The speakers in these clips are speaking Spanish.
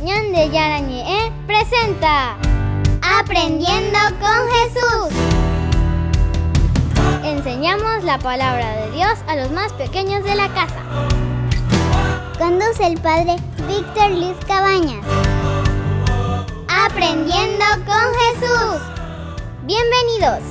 Ñande Yarañe presenta Aprendiendo con Jesús. Enseñamos la palabra de Dios a los más pequeños de la casa. Conduce el padre Víctor Luis Cabañas. Aprendiendo con Jesús. Bienvenidos.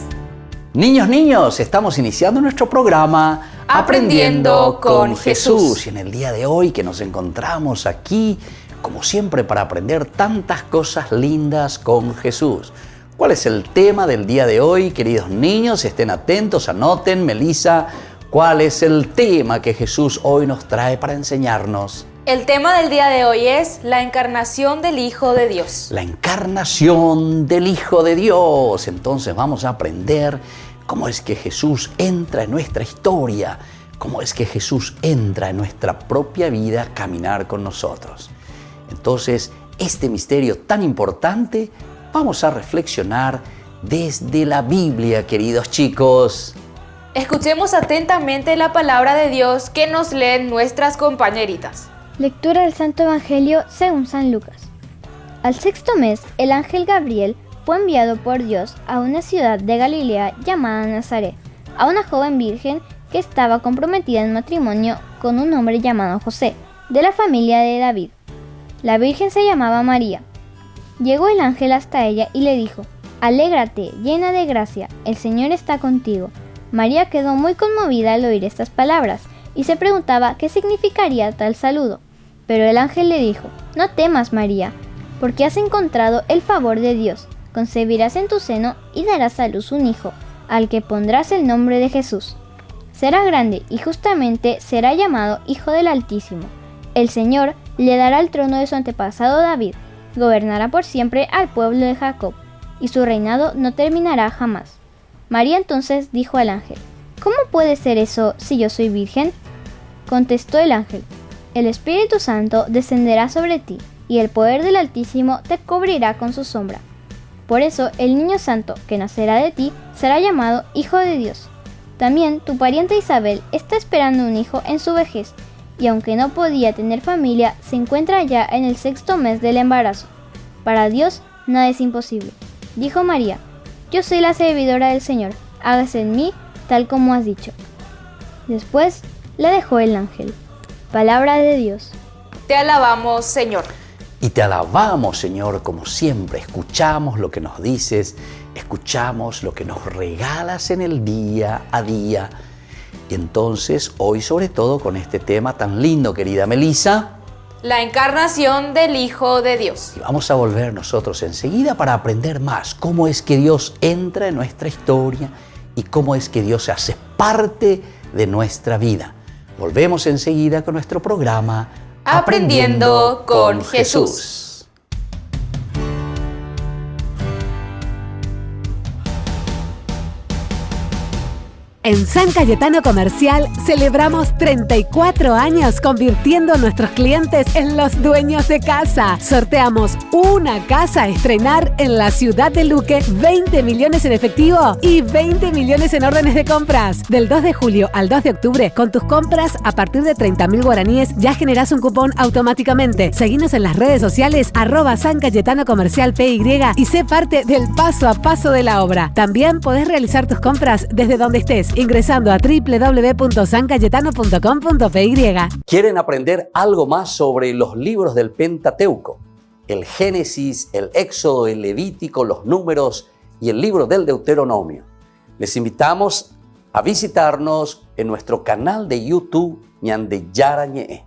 Niños, estamos iniciando nuestro programa Aprendiendo con Jesús. Y en el día de hoy que nos encontramos aquí, como siempre, para aprender tantas cosas lindas con Jesús. ¿Cuál es el tema del día de hoy, queridos niños? Estén atentos, anoten. Melissa, ¿cuál es el tema que Jesús hoy nos trae para enseñarnos? El tema del día de hoy es la encarnación del Hijo de Dios. La encarnación del Hijo de Dios. Entonces vamos a aprender cómo es que Jesús entra en nuestra historia, cómo es que Jesús entra en nuestra propia vida a caminar con nosotros. Entonces, este misterio tan importante vamos a reflexionar desde la Biblia, queridos chicos. Escuchemos atentamente la palabra de Dios que nos leen nuestras compañeritas. Lectura del Santo Evangelio según San Lucas. Al sexto mes, el ángel Gabriel fue enviado por Dios a una ciudad de Galilea llamada Nazaret, a una joven virgen que estaba comprometida en matrimonio con un hombre llamado José, de la familia de David. La virgen se llamaba María. Llegó el ángel hasta ella y le dijo: «Alégrate, llena de gracia, el Señor está contigo». María quedó muy conmovida al oír estas palabras y se preguntaba qué significaría tal saludo. Pero el ángel le dijo: «No temas, María, porque has encontrado el favor de Dios. Concebirás en tu seno y darás a luz un hijo, al que pondrás el nombre de Jesús. Será grande y justamente será llamado Hijo del Altísimo. El Señor le dará el trono de su antepasado David, gobernará por siempre al pueblo de Jacob, y su reinado no terminará jamás». María entonces dijo al ángel: «¿Cómo puede ser eso si yo soy virgen?». Contestó el ángel: «El Espíritu Santo descenderá sobre ti, y el poder del Altísimo te cubrirá con su sombra. Por eso el niño santo que nacerá de ti será llamado Hijo de Dios. También tu pariente Isabel está esperando un hijo en su vejez, y aunque no podía tener familia, se encuentra ya en el sexto mes del embarazo. Para Dios nada es imposible». Dijo María: «Yo soy la servidora del Señor, hágase en mí tal como has dicho». Después la dejó el ángel. Palabra de Dios. Te alabamos, Señor. Y te alabamos, Señor, como siempre. Escuchamos lo que nos dices, escuchamos lo que nos regalas en el día a día. Y entonces, hoy sobre todo con este tema tan lindo, querida Melissa, la encarnación del Hijo de Dios. Y vamos a volver nosotros enseguida para aprender más cómo es que Dios entra en nuestra historia y cómo es que Dios se hace parte de nuestra vida. Volvemos enseguida con nuestro programa Aprendiendo con Jesús. En San Cayetano Comercial celebramos 34 años convirtiendo a nuestros clientes en los dueños de casa. Sorteamos una casa a estrenar en la ciudad de Luque, 20 millones en efectivo y 20 millones en órdenes de compras. Del 2 de julio al 2 de octubre, con tus compras a partir de 30.000 guaraníes ya generás un cupón automáticamente. Seguinos en las redes sociales @San Cayetano Comercial PY y sé parte del paso a paso de la obra. También podés realizar tus compras desde donde estés, ingresando a www.sancayetano.com.py. ¿Quieren aprender algo más sobre los libros del Pentateuco? El Génesis, el Éxodo, el Levítico, los Números y el libro del Deuteronomio. Les invitamos a visitarnos en nuestro canal de YouTube Ñande Yarañe.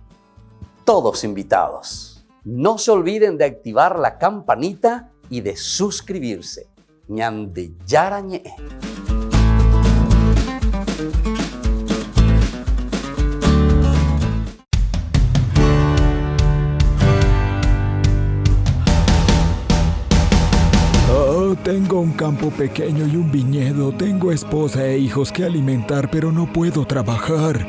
Todos invitados. No se olviden de activar la campanita y de suscribirse. Ñande Yarañe. Tengo un campo pequeño y un viñedo. Tengo esposa e hijos que alimentar, pero no puedo trabajar.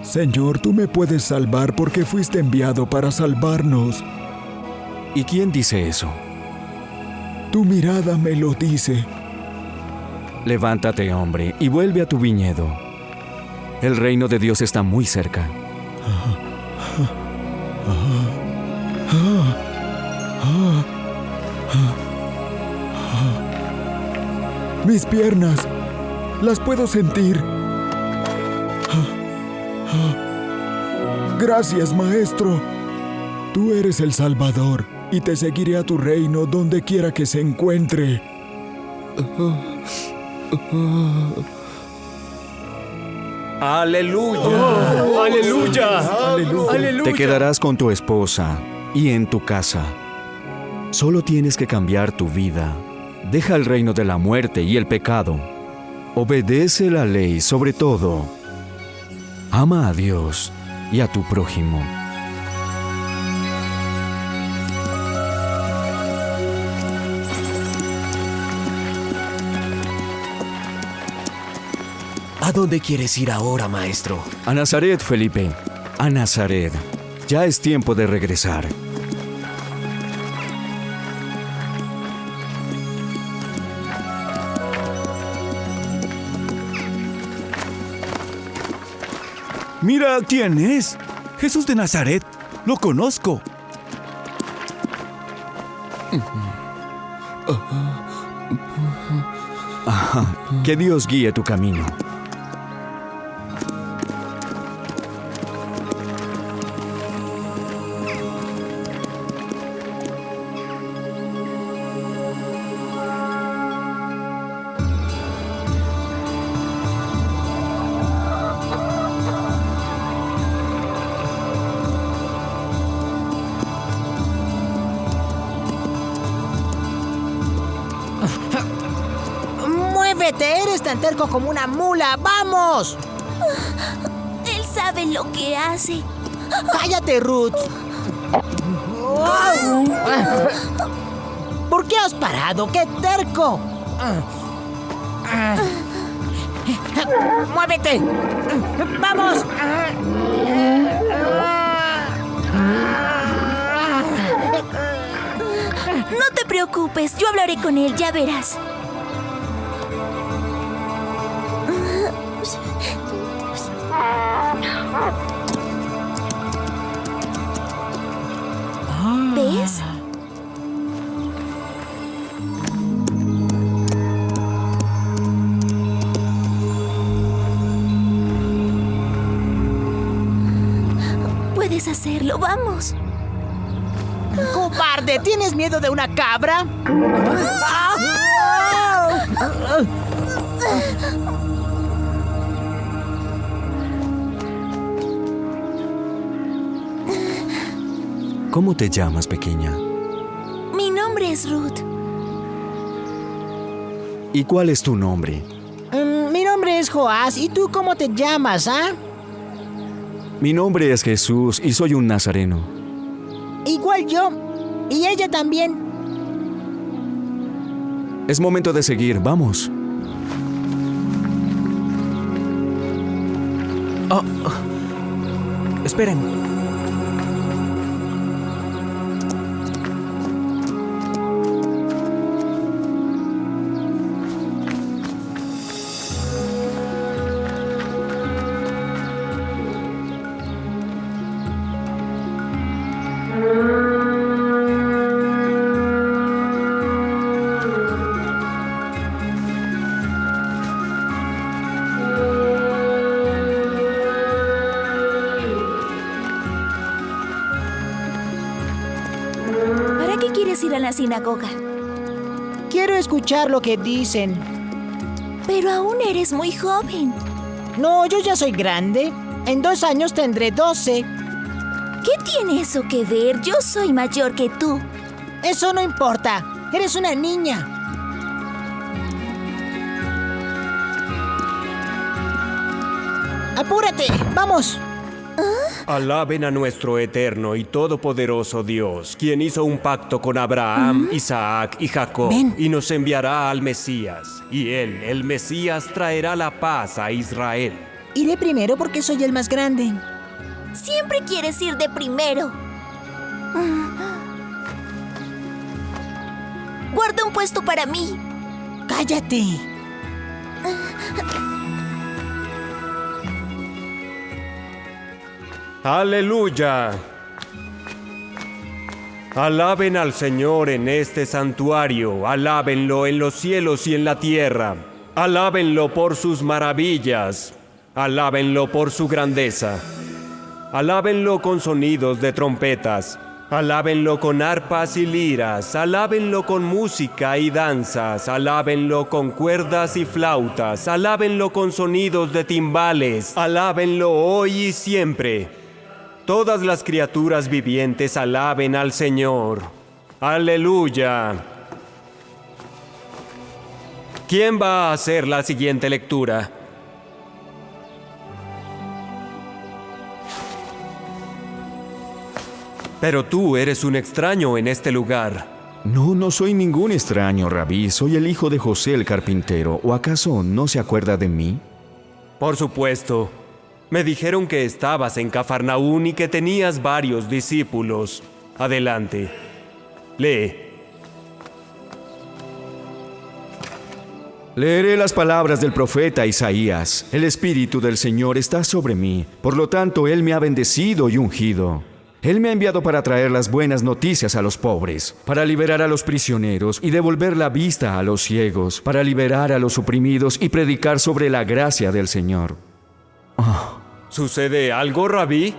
Señor, tú me puedes salvar porque fuiste enviado para salvarnos. ¿Y quién dice eso? Tu mirada me lo dice. Levántate, hombre, y vuelve a tu viñedo. El reino de Dios está muy cerca. Mis piernas. Las puedo sentir. Gracias, Maestro. Tú eres el Salvador y te seguiré a tu reino donde quiera que se encuentre. ¡Aleluya! ¡Aleluya! Aleluya. Te quedarás con tu esposa y en tu casa. Solo tienes que cambiar tu vida. Deja el reino de la muerte y el pecado. Obedece la ley, sobre todo. Ama a Dios y a tu prójimo. ¿A dónde quieres ir ahora, maestro? A Nazaret, Felipe. A Nazaret. Ya es tiempo de regresar. Mira quién es. Jesús de Nazaret. Lo conozco. Que Dios guíe tu camino. ¡Muévete! ¡Eres tan terco como una mula! ¡Vamos! Él sabe lo que hace. ¡Cállate, Ruth! ¿Por qué has parado? ¡Qué terco! ¡Muévete! ¡Vamos! No te preocupes, yo hablaré con él, ya verás. ¿Ves? Puedes hacerlo, vamos. ¡Cobarde! ¿Tienes miedo de una cabra? ¿Cómo te llamas, pequeña? Mi nombre es Ruth. ¿Y cuál es tu nombre? Mi nombre es Joás. ¿Y tú cómo te llamas, ah? Mi nombre es Jesús y soy un nazareno. Igual yo. Y ella también. Es momento de seguir, vamos. Esperen. ¿Para qué quieres ir a la sinagoga? Quiero escuchar lo que dicen. Pero aún eres muy joven. No, yo ya soy grande. En 2 años tendré 12. ¿Qué tiene eso que ver? Yo soy mayor que tú. Eso no importa. Eres una niña. ¡Apúrate! ¡Vamos! Alaben a nuestro eterno y todopoderoso Dios, quien hizo un pacto con Abraham, Isaac y Jacob, y nos enviará al Mesías. Y él, el Mesías, traerá la paz a Israel. Iré primero porque soy el más grande. Siempre quieres ir de primero. Guarda un puesto para mí. ¡Cállate! ¡Aleluya! Alaben al Señor en este santuario, alábenlo en los cielos y en la tierra. Alábenlo por sus maravillas, alábenlo por su grandeza. Alábenlo con sonidos de trompetas, alábenlo con arpas y liras, alábenlo con música y danzas, alábenlo con cuerdas y flautas, alábenlo con sonidos de timbales, alábenlo hoy y siempre. Todas las criaturas vivientes alaben al Señor. ¡Aleluya! ¿Quién va a hacer la siguiente lectura? Pero tú eres un extraño en este lugar. No soy ningún extraño, Rabí. Soy el hijo de José el carpintero. ¿O acaso no se acuerda de mí? Por supuesto. Me dijeron que estabas en Cafarnaún y que tenías varios discípulos. Adelante. Lee. Leeré las palabras del profeta Isaías. El Espíritu del Señor está sobre mí. Por lo tanto, Él me ha bendecido y ungido. Él me ha enviado para traer las buenas noticias a los pobres, para liberar a los prisioneros y devolver la vista a los ciegos, para liberar a los oprimidos y predicar sobre la gracia del Señor. ¿Sucede algo, Rabí?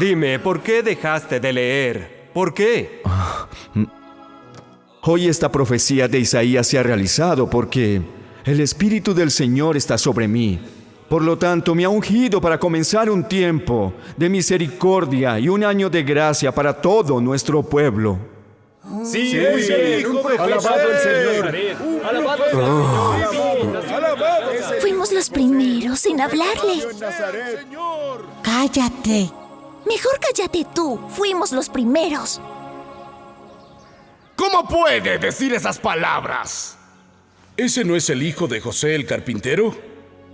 Dime, ¿por qué dejaste de leer? ¿Por qué? Hoy esta profecía de Isaías se ha realizado porque el Espíritu del Señor está sobre mí. Por lo tanto, me ha ungido para comenzar un tiempo de misericordia y un año de gracia para todo nuestro pueblo. Sí, alabado el Señor. Alabado el Señor. Fuimos los primeros en hablarle. Cállate. Mejor cállate tú. Fuimos los primeros. ¿Cómo puede decir esas palabras? ¿Ese no es el hijo de José el carpintero?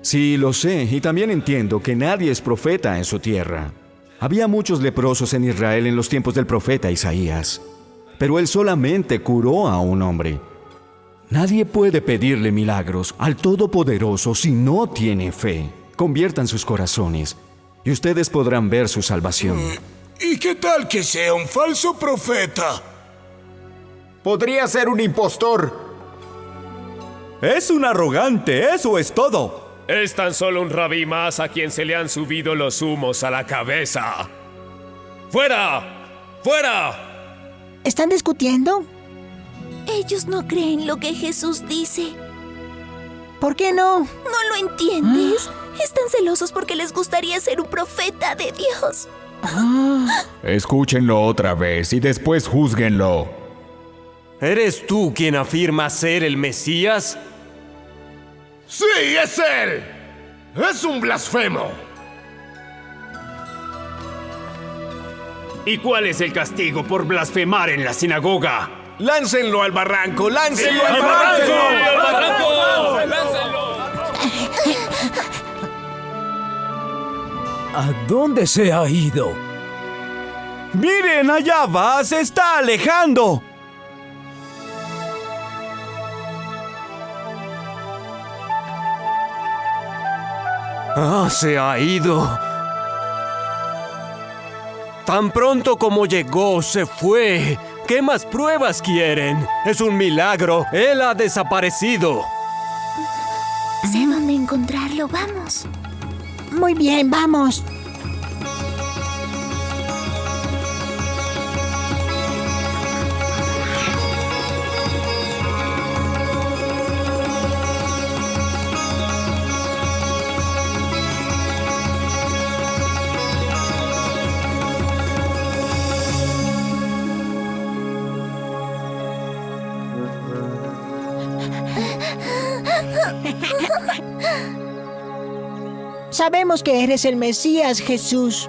Sí, lo sé, y también entiendo que nadie es profeta en su tierra. Había muchos leprosos en Israel en los tiempos del profeta Isaías, pero él solamente curó a un hombre. Nadie puede pedirle milagros al Todopoderoso si no tiene fe. Conviertan sus corazones y ustedes podrán ver su salvación. ¿Y qué tal que sea un falso profeta? Podría ser un impostor. Es un arrogante, eso es todo. Es tan solo un rabí más a quien se le han subido los humos a la cabeza. ¡Fuera! ¡Fuera! ¿Están discutiendo? Ellos no creen lo que Jesús dice. ¿Por qué no? ¿No lo entiendes? Están celosos porque les gustaría ser un profeta de Dios. Escúchenlo otra vez y después júzguenlo. ¿Eres tú quien afirma ser el Mesías? ¡Sí, es él! ¡Es un blasfemo! ¿Y cuál es el castigo por blasfemar en la sinagoga? ¡Láncenlo al barranco! ¡Láncenlo al barranco! ¿A dónde se ha ido? ¡Miren, allá va! ¡Se está alejando! Se ha ido. Tan pronto como llegó, se fue. ¿Qué más pruebas quieren? Es un milagro. Él ha desaparecido. Sé dónde encontrarlo. Vamos. Muy bien, vamos. Sabemos que eres el Mesías, Jesús.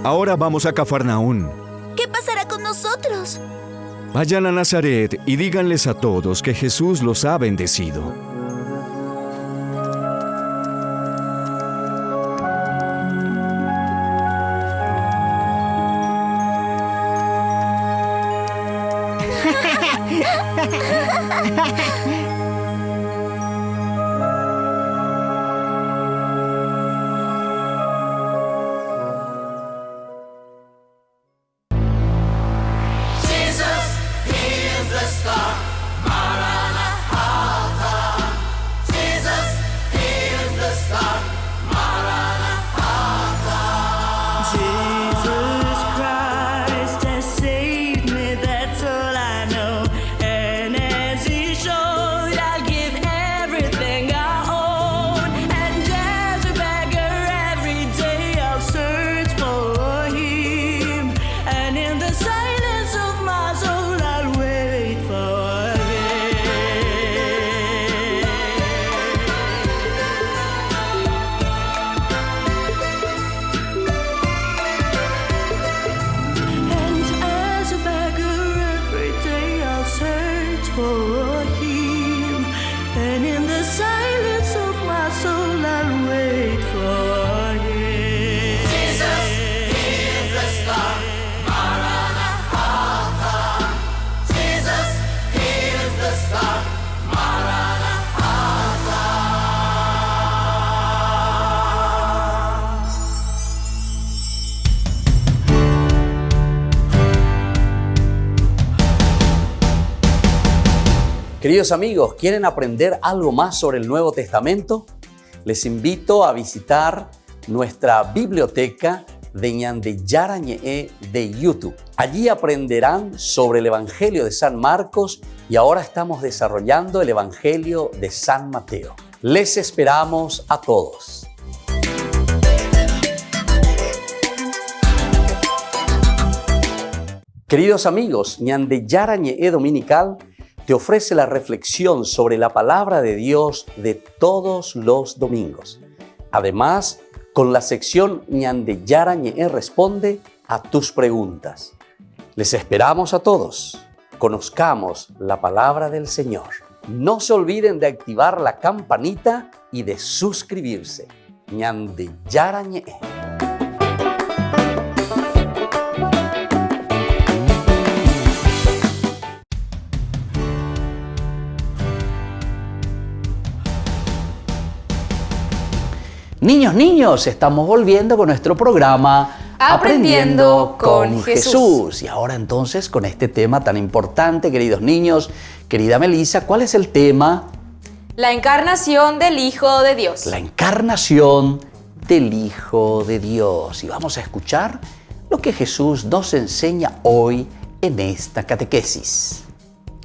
Ahora vamos a Cafarnaún. ¿Qué pasará con nosotros? Vayan a Nazaret y díganles a todos que Jesús los ha bendecido. Ha ha ha. Queridos amigos, ¿quieren aprender algo más sobre el Nuevo Testamento? Les invito a visitar nuestra biblioteca de Ñandeyara Ñe'e de YouTube. Allí aprenderán sobre el Evangelio de San Marcos y ahora estamos desarrollando el Evangelio de San Mateo. Les esperamos a todos. Queridos amigos, Ñandeyara Ñe'e Dominical te ofrece la reflexión sobre la palabra de Dios de todos los domingos. Además, con la sección Ñandeyara Ñe'e responde a tus preguntas. Les esperamos a todos. Conozcamos la palabra del Señor. No se olviden de activar la campanita y de suscribirse. Ñandeyara Ñe'e. Niños, estamos volviendo con nuestro programa Aprendiendo con Jesús. Y ahora entonces con este tema tan importante, queridos niños, querida Melissa, ¿cuál es el tema? La encarnación del Hijo de Dios. La encarnación del Hijo de Dios. Y vamos a escuchar lo que Jesús nos enseña hoy en esta catequesis.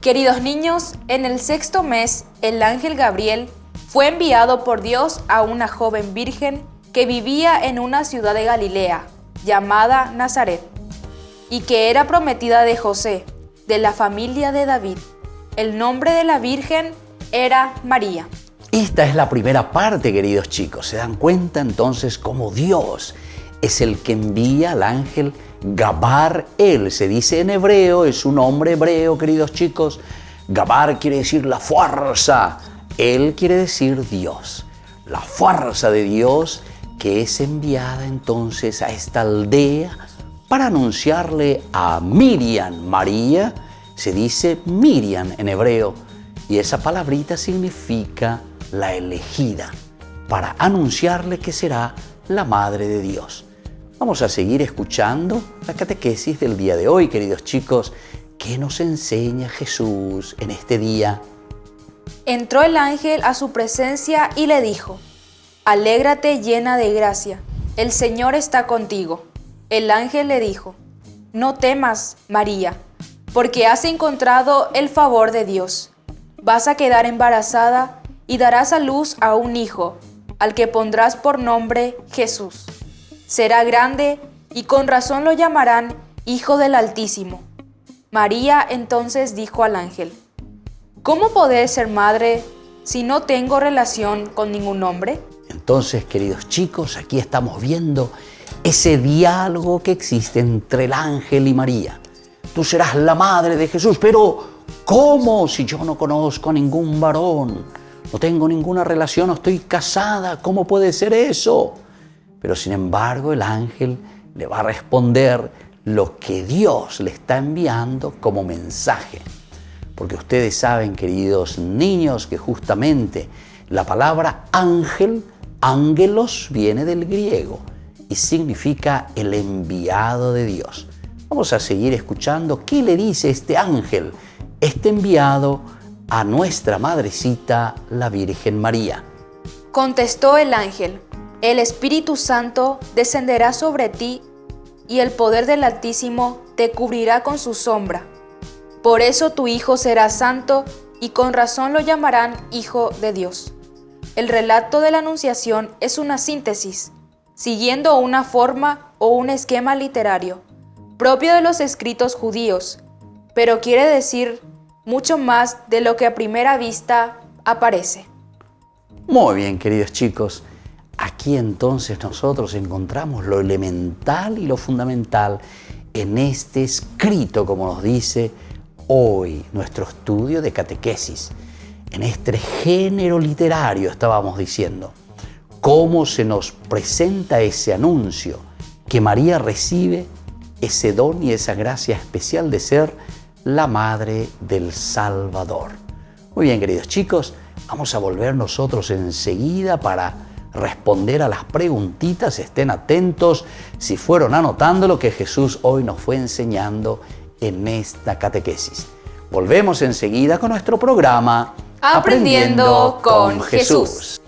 Queridos niños, en el 6º mes, el ángel Gabriel fue enviado por Dios a una joven virgen que vivía en una ciudad de Galilea, llamada Nazaret, y que era prometida de José, de la familia de David. El nombre de la virgen era María. Esta es la primera parte, queridos chicos. ¿Se dan cuenta entonces cómo Dios es el que envía al ángel Gabar? Él se dice en hebreo, es un nombre hebreo, queridos chicos. Gabar quiere decir la fuerza. Él quiere decir Dios, la fuerza de Dios que es enviada entonces a esta aldea para anunciarle a Miriam. María se dice Miriam en hebreo y esa palabrita significa la elegida, para anunciarle que será la Madre de Dios. Vamos a seguir escuchando la catequesis del día de hoy, queridos chicos. ¿Qué nos enseña Jesús en este día? Entró el ángel a su presencia y le dijo: Alégrate llena de gracia, el Señor está contigo. El ángel le dijo: No temas, María, porque has encontrado el favor de Dios. Vas a quedar embarazada y darás a luz a un hijo, al que pondrás por nombre Jesús. Será grande y con razón lo llamarán Hijo del Altísimo. María entonces dijo al ángel: ¿Cómo podré ser madre si no tengo relación con ningún hombre? Entonces, queridos chicos, aquí estamos viendo ese diálogo que existe entre el ángel y María. Tú serás la madre de Jesús, pero ¿cómo si yo no conozco a ningún varón? No tengo ninguna relación, no estoy casada, ¿cómo puede ser eso? Pero sin embargo, el ángel le va a responder lo que Dios le está enviando como mensaje. Porque ustedes saben, queridos niños, que justamente la palabra ángel, ángelos, viene del griego y significa el enviado de Dios. Vamos a seguir escuchando qué le dice este ángel, este enviado a nuestra madrecita, la Virgen María. Contestó el ángel: El Espíritu Santo descenderá sobre ti y el poder del Altísimo te cubrirá con su sombra. Por eso tu hijo será santo y con razón lo llamarán Hijo de Dios. El relato de la Anunciación es una síntesis, siguiendo una forma o un esquema literario, propio de los escritos judíos, pero quiere decir mucho más de lo que a primera vista aparece. Muy bien, queridos chicos. Aquí entonces nosotros encontramos lo elemental y lo fundamental en este escrito, como nos dice hoy nuestro estudio de catequesis. En este género literario estábamos diciendo cómo se nos presenta ese anuncio, que María recibe ese don y esa gracia especial de ser la Madre del Salvador. Muy bien, queridos chicos, vamos a volver nosotros enseguida para responder a las preguntitas. Estén atentos si fueron anotando lo que Jesús hoy nos fue enseñando en esta catequesis. Volvemos enseguida con nuestro programa Aprendiendo con Jesús.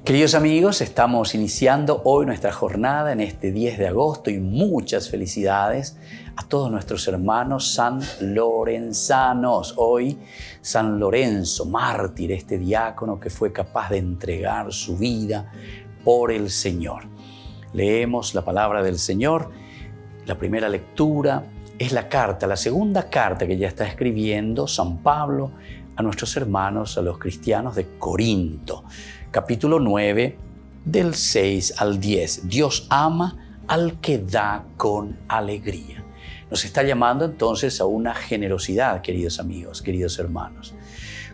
Queridos amigos, estamos iniciando hoy nuestra jornada en este 10 de agosto y muchas felicidades a todos nuestros hermanos sanlorenzanos. Hoy San Lorenzo, mártir, este diácono que fue capaz de entregar su vida por el Señor. Leemos la palabra del Señor. La primera lectura es la segunda carta que ya está escribiendo San Pablo a nuestros hermanos, a los cristianos de Corinto. Capítulo 9, del 6 al 10. Dios ama al que da con alegría. Nos está llamando entonces a una generosidad, queridos amigos, queridos hermanos.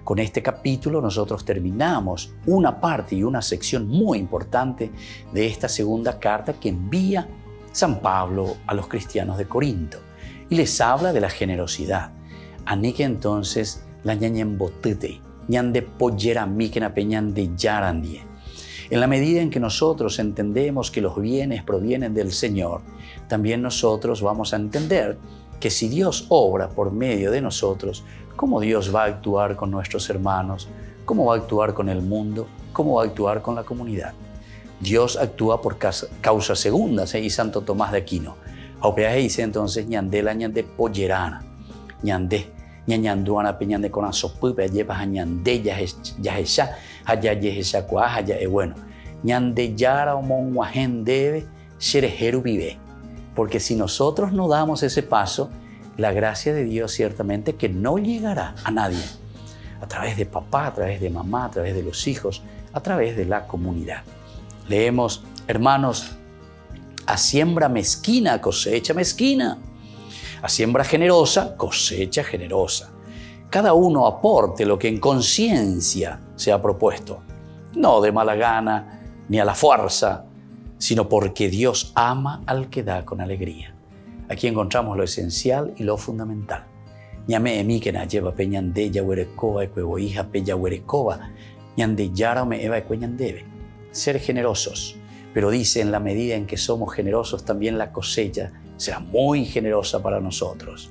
Con este capítulo nosotros terminamos una parte y una sección muy importante de esta segunda carta que envía San Pablo a los cristianos de Corinto. Y les habla de la generosidad. Anique entonces la ñañembotete. En la medida en que nosotros entendemos que los bienes provienen del Señor, también nosotros vamos a entender que si Dios obra por medio de nosotros, ¿cómo Dios va a actuar con nuestros hermanos? ¿Cómo va a actuar con el mundo? ¿Cómo va a actuar con la comunidad? Dios actúa por causas segundas, y Santo Tomás de Aquino. Aupea dice entonces, ñandela ñande pollerana, ñande. Ñañanduana peñande con asopupe llevas a ñande yajesha haya yajesha cuá haya bueno ñande yara o monguajen debe sherejeru vive, porque si nosotros no damos ese paso, la gracia de Dios ciertamente que no llegará a nadie, a través de papá, a través de mamá, a través de los hijos, a través de la comunidad. Leemos, hermanos, a siembra mezquina cosecha mezquina. A siembra generosa, cosecha generosa. Cada uno aporte lo que en conciencia se ha propuesto, no de mala gana ni a la fuerza, sino porque Dios ama al que da con alegría. Aquí encontramos lo esencial y lo fundamental. Ñame emi que na lleva peñande ya huerecoba y cuevoija peya huerecoba, ñande yara me eva y cueñandebe. Ser generosos, pero dice en la medida en que somos generosos también la cosecha será muy generosa para nosotros.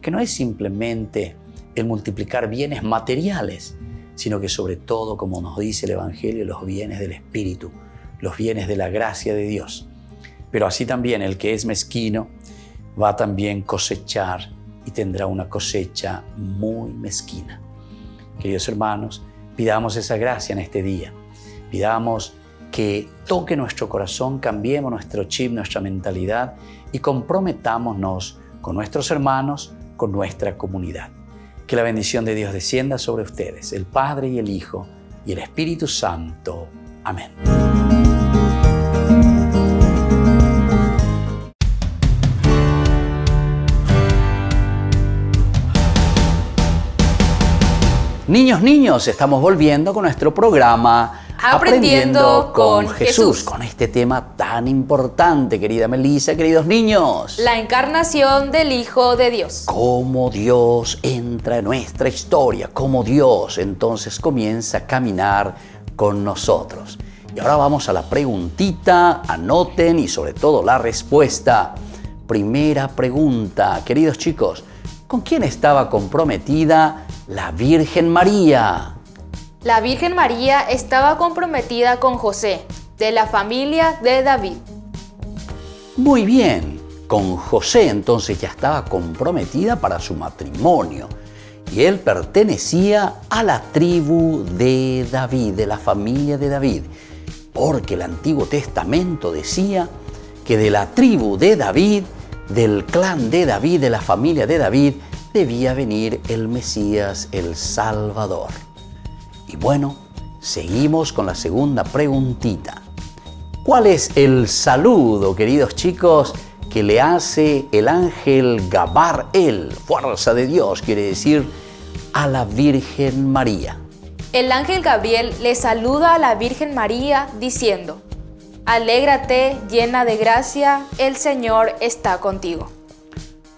Que no es simplemente el multiplicar bienes materiales, sino que sobre todo, como nos dice el Evangelio, los bienes del Espíritu, los bienes de la gracia de Dios. Pero así también el que es mezquino va a también cosechar y tendrá una cosecha muy mezquina. Queridos hermanos, pidamos esa gracia en este día. Pidamos que toque nuestro corazón, cambiemos nuestro chip, nuestra mentalidad y comprometámonos con nuestros hermanos, con nuestra comunidad. Que la bendición de Dios descienda sobre ustedes, el Padre y el Hijo y el Espíritu Santo. Amén. Niños, estamos volviendo con nuestro programa Aprendiendo con Jesús, con este tema tan importante, querida Melissa, queridos niños. La encarnación del Hijo de Dios. Cómo Dios entra en nuestra historia, cómo Dios entonces comienza a caminar con nosotros. Y ahora vamos a la preguntita, anoten y sobre todo la respuesta. Primera pregunta, queridos chicos, ¿con quién estaba comprometida la Virgen María? La Virgen María estaba comprometida con José, de la familia de David. Muy bien, con José entonces ya estaba comprometida para su matrimonio. Y él pertenecía a la tribu de David, de la familia de David. Porque el Antiguo Testamento decía que de la tribu de David, del clan de David, de la familia de David, debía venir el Mesías, el Salvador. Y bueno, seguimos con la segunda preguntita. ¿Cuál es el saludo, queridos chicos, que le hace el ángel Gabriel, fuerza de Dios, quiere decir, a la Virgen María? El ángel Gabriel le saluda a la Virgen María diciendo: Alégrate, llena de gracia, el Señor está contigo.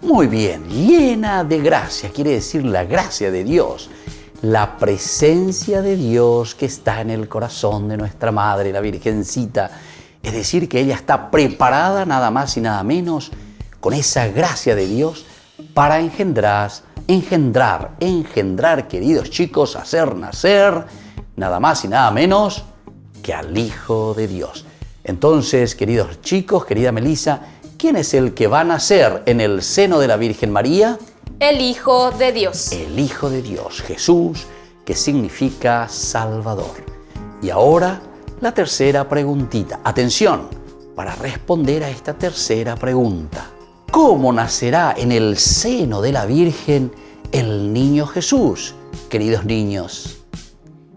Muy bien, llena de gracia, quiere decir la gracia de Dios. la presencia de Dios que está en el corazón de nuestra Madre, la Virgencita. Es decir, que ella está preparada nada más y nada menos con esa gracia de Dios para engendrar, queridos chicos, hacer nacer nada más y nada menos que al Hijo de Dios. Entonces, queridos chicos, querida Melissa, ¿quién es el que va a nacer en el seno de la Virgen María? El Hijo de Dios. El Hijo de Dios, Jesús, que significa Salvador. Y ahora, la tercera preguntita. Atención, para responder a esta tercera pregunta. ¿Cómo nacerá en el seno de la Virgen el niño Jesús, queridos niños?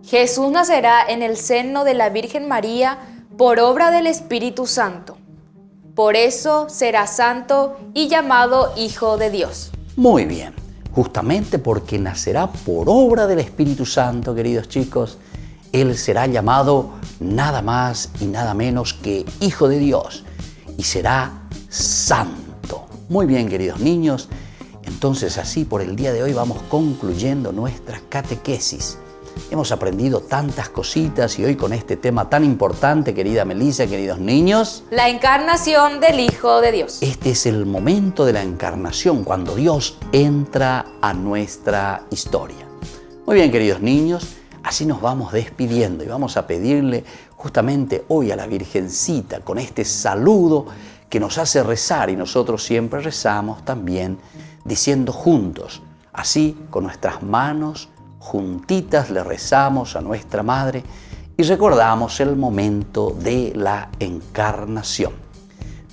Jesús nacerá en el seno de la Virgen María por obra del Espíritu Santo. Por eso será santo y llamado Hijo de Dios. Muy bien, justamente porque nacerá por obra del Espíritu Santo, queridos chicos, Él será llamado nada más y nada menos que Hijo de Dios y será santo. Muy bien, queridos niños, entonces así por el día de hoy vamos concluyendo nuestra catequesis. Hemos aprendido tantas cositas y hoy con este tema tan importante, querida Melissa, queridos niños. La encarnación del Hijo de Dios. Este es el momento de la encarnación, cuando Dios entra a nuestra historia. Muy bien, queridos niños, así nos vamos despidiendo y vamos a pedirle justamente hoy a la Virgencita con este saludo que nos hace rezar y nosotros siempre rezamos también diciendo juntos, así con nuestras manos juntitas le rezamos a nuestra Madre y recordamos el momento de la encarnación.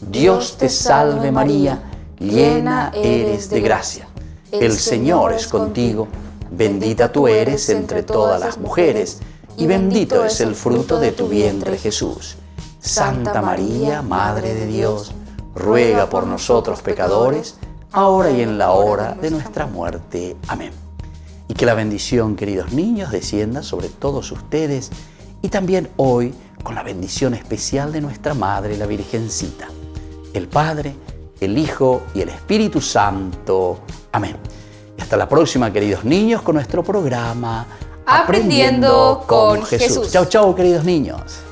Dios te salve María, llena eres de gracia. El Señor es contigo, bendita tú eres entre todas las mujeres y bendito es el fruto de tu vientre Jesús. Santa María, Madre de Dios, ruega por nosotros pecadores, ahora y en la hora de nuestra muerte. Amén. Y que la bendición, queridos niños, descienda sobre todos ustedes y también hoy con la bendición especial de nuestra Madre, la Virgencita. El Padre, el Hijo y el Espíritu Santo. Amén. Y hasta la próxima, queridos niños, con nuestro programa Aprendiendo con Jesús. Chau, chau, queridos niños.